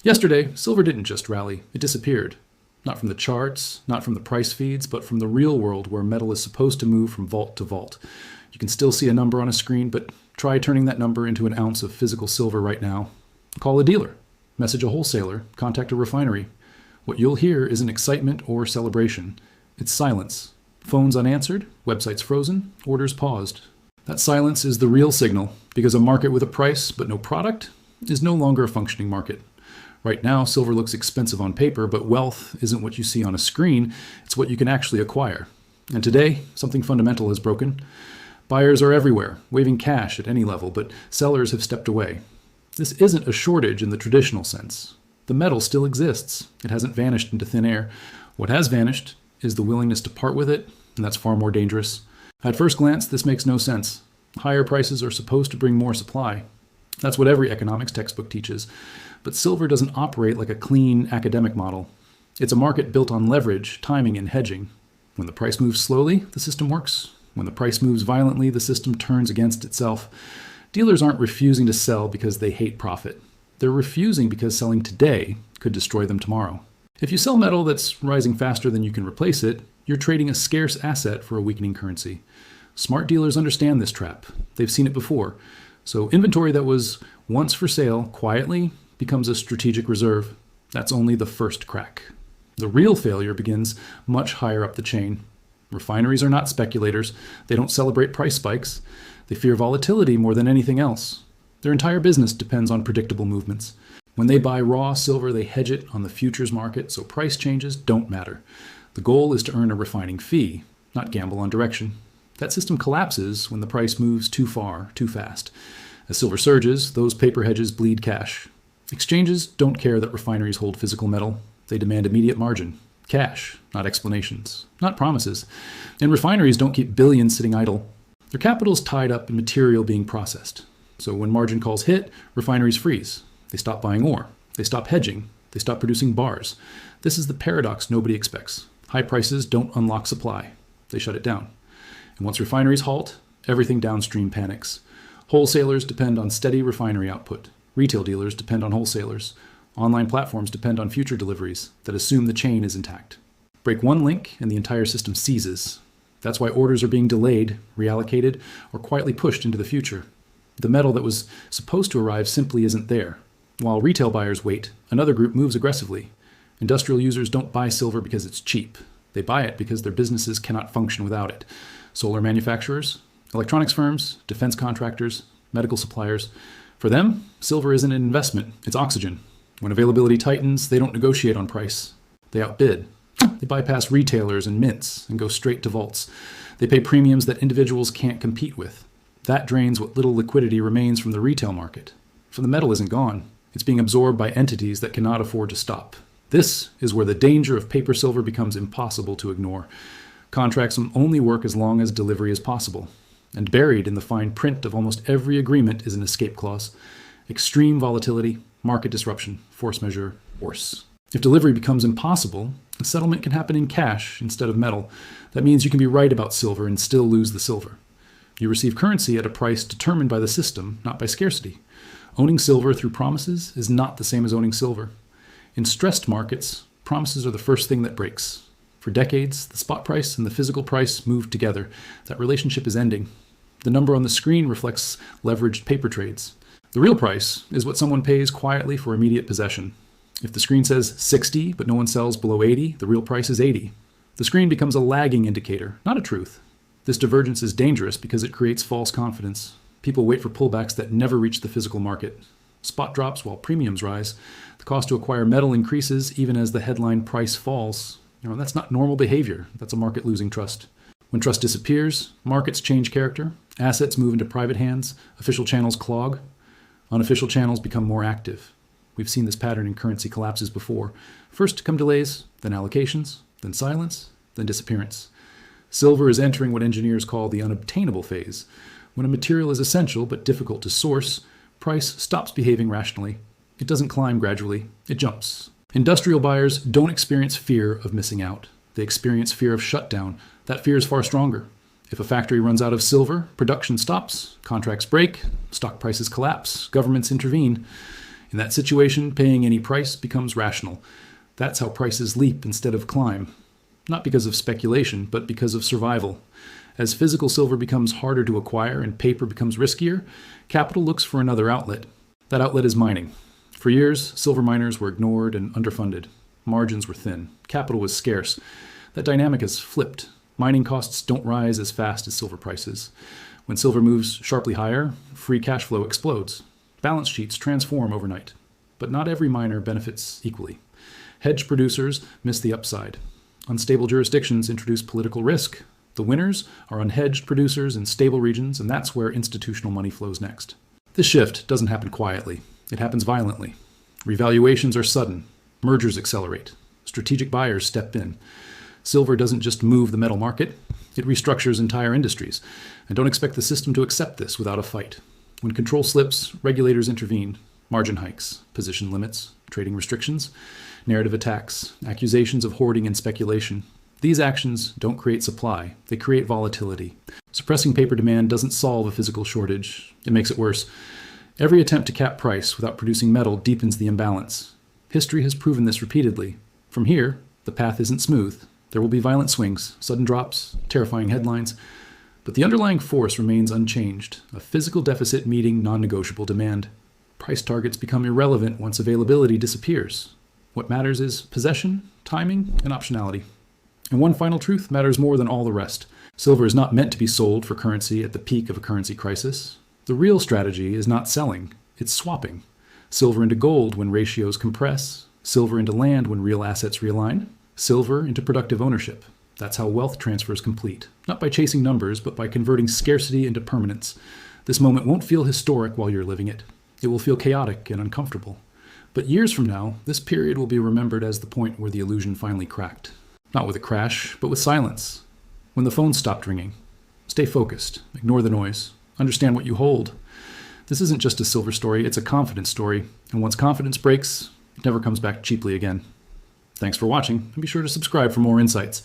Yesterday, silver didn't just rally, it disappeared. Not from the charts, not from the price feeds, but from the real world where metal is supposed to move from vault to vault. You can still see a number on a screen, but try turning that number into an ounce of physical silver right now. Call a dealer, message a wholesaler, contact a refinery. What you'll hear isn't excitement or celebration. It's silence. Phones unanswered, websites frozen, orders paused. That silence is the real signal, because a market with a price but no product is no longer a functioning market. Right now, silver looks expensive on paper, but wealth isn't what you see on a screen, it's what you can actually acquire. And today, something fundamental has broken. Buyers are everywhere, waving cash at any level, but sellers have stepped away. This isn't a shortage in the traditional sense. The metal still exists. It hasn't vanished into thin air. What has vanished is the willingness to part with it, and that's far more dangerous. At first glance, this makes no sense. Higher prices are supposed to bring more supply. That's what every economics textbook teaches. But silver doesn't operate like a clean academic model. It's a market built on leverage, timing, and hedging. When the price moves slowly, the system works. When the price moves violently, the system turns against itself. Dealers aren't refusing to sell because they hate profit. They're refusing because selling today could destroy them tomorrow. If you sell metal that's rising faster than you can replace it, you're trading a scarce asset for a weakening currency. Smart dealers understand this trap. They've seen it before. So inventory that was once for sale quietly becomes a strategic reserve. That's only the first crack. The real failure begins much higher up the chain. Refineries are not speculators. They don't celebrate price spikes. They fear volatility more than anything else. Their entire business depends on predictable movements. When they buy raw silver, they hedge it on the futures market, so price changes don't matter. The goal is to earn a refining fee, not gamble on direction. That system collapses when the price moves too far, too fast. As silver surges, those paper hedges bleed cash. Exchanges don't care that refineries hold physical metal. They demand immediate margin. Cash, not explanations, not promises. And refineries don't keep billions sitting idle. Their capital is tied up in material being processed. So when margin calls hit, refineries freeze. They stop buying ore. They stop hedging. They stop producing bars. This is the paradox nobody expects. High prices don't unlock supply. They shut it down. And once refineries halt, everything downstream panics. Wholesalers depend on steady refinery output. Retail dealers depend on wholesalers. Online platforms depend on future deliveries that assume the chain is intact. Break one link and the entire system seizes. That's why orders are being delayed, reallocated, or quietly pushed into the future. The metal that was supposed to arrive simply isn't there. While retail buyers wait, another group moves aggressively. Industrial users don't buy silver because it's cheap. They buy it because their businesses cannot function without it. Solar manufacturers, electronics firms, defense contractors, medical suppliers. For them, silver isn't an investment, it's oxygen. When availability tightens, they don't negotiate on price. They outbid. They bypass retailers and mints and go straight to vaults. They pay premiums that individuals can't compete with. That drains what little liquidity remains from the retail market. For the metal isn't gone. It's being absorbed by entities that cannot afford to stop. This is where the danger of paper silver becomes impossible to ignore. Contracts only work as long as delivery is possible. And buried in the fine print of almost every agreement is an escape clause. Extreme volatility, market disruption, force majeure, worse. If delivery becomes impossible, a settlement can happen in cash instead of metal. That means you can be right about silver and still lose the silver. You receive currency at a price determined by the system, not by scarcity. Owning silver through promises is not the same as owning silver. In stressed markets, promises are the first thing that breaks. For decades, the spot price and the physical price moved together. That relationship is ending. The number on the screen reflects leveraged paper trades. The real price is what someone pays quietly for immediate possession. If the screen says 60, but no one sells below 80, the real price is 80. The screen becomes a lagging indicator, not a truth. This divergence is dangerous because it creates false confidence. People wait for pullbacks that never reach the physical market. Spot drops while premiums rise. The cost to acquire metal increases even as the headline price falls. That's not normal behavior. That's a market losing trust. When trust disappears, markets change character. Assets move into private hands. Official channels clog. Unofficial channels become more active. We've seen this pattern in currency collapses before. First come delays, then allocations, then silence, then disappearance. Silver is entering what engineers call the unobtainable phase. When a material is essential but difficult to source, price stops behaving rationally. It doesn't climb gradually, it jumps. Industrial buyers don't experience fear of missing out. They experience fear of shutdown. That fear is far stronger. If a factory runs out of silver, production stops, contracts break, stock prices collapse, governments intervene. In that situation, paying any price becomes rational. That's how prices leap instead of climb. Not because of speculation, but because of survival. As physical silver becomes harder to acquire and paper becomes riskier, capital looks for another outlet. That outlet is mining. For years, silver miners were ignored and underfunded. Margins were thin. Capital was scarce. That dynamic has flipped. Mining costs don't rise as fast as silver prices. When silver moves sharply higher, free cash flow explodes. Balance sheets transform overnight. But not every miner benefits equally. Hedge producers miss the upside. Unstable jurisdictions introduce political risk. The winners are unhedged producers in stable regions, and that's where institutional money flows next. This shift doesn't happen quietly. It happens violently. Revaluations are sudden. Mergers accelerate. Strategic buyers step in. Silver doesn't just move the metal market, it restructures entire industries. And don't expect the system to accept this without a fight. When control slips, regulators intervene. Margin hikes, position limits, trading restrictions, narrative attacks, accusations of hoarding and speculation. These actions don't create supply, they create volatility. Suppressing paper demand doesn't solve a physical shortage, it makes it worse. Every attempt to cap price without producing metal deepens the imbalance. History has proven this repeatedly. From here, the path isn't smooth. There will be violent swings, sudden drops, terrifying headlines, but the underlying force remains unchanged, a physical deficit meeting non-negotiable demand. Price targets become irrelevant once availability disappears. What matters is possession, timing, and optionality. And one final truth matters more than all the rest. Silver is not meant to be sold for currency at the peak of a currency crisis. The real strategy is not selling, it's swapping. Silver into gold when ratios compress, silver into land when real assets realign, silver into productive ownership. That's how wealth transfer is complete. Not by chasing numbers, but by converting scarcity into permanence. This moment won't feel historic while you're living it. It will feel chaotic and uncomfortable. But years from now, this period will be remembered as the point where the illusion finally cracked. Not with a crash, but with silence. When the phone stopped ringing. Stay focused. Ignore the noise. Understand what you hold. This isn't just a silver story, it's a confidence story. And once confidence breaks, it never comes back cheaply again. Thanks for watching, and be sure to subscribe for more insights.